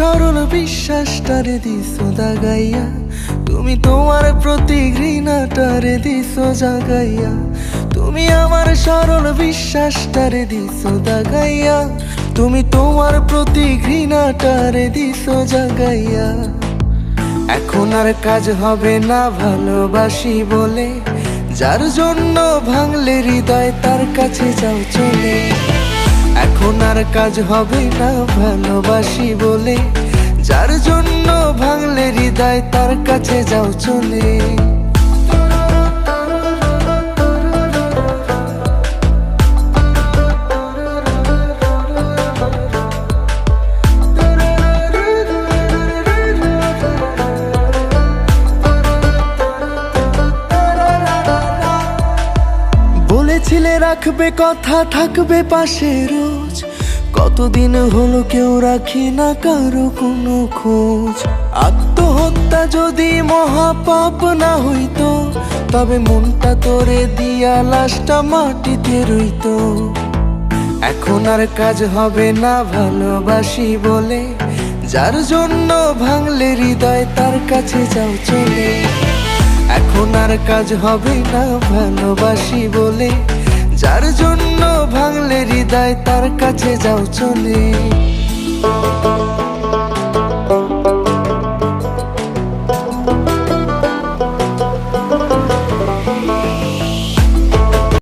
সরল বিশ্বাসটারে দিছো দাগাইয়া, তুমি তোমার প্রতি ঘৃণাটারে দিছো জাগাইয়া। তুমি আমার সরল বিশ্বাসটারে দিছো দাগাইয়া, তুমি তোমার প্রতি ঘৃণাটারে দিছো জাগাইয়া। এখন আর কাজ হবে না ভালোবাসি বলে, যার জন্য ভাঙলে হৃদয় তার কাছে যাও চলে। এখন আর কাজ হবে না ভালোবাসি বলে, যার জন্য ভাঙলে হৃদয় তার কাছে যাও চলে। বলেছিলে রাখবে কথা, থাকবে পাশে রোজ, কতদিন হলো কেউ রাখি না কারো কোনো খোঁজ। আত্মহত্যা যদি মহাপাপ না হইতো, তবে মনটা তোরে দিয়া লাশটা মাটিতে রইতো। এখন আর কাজ হবে না ভালোবাসি বলে, যার জন্য ভাঙলে হৃদয় তার কাছে যাও চলে। এখন আর কাজ হবে না ভালোবাসি বলে, যার জন্য ভাঙলে হৃদয় তার কাছে যাও চলে।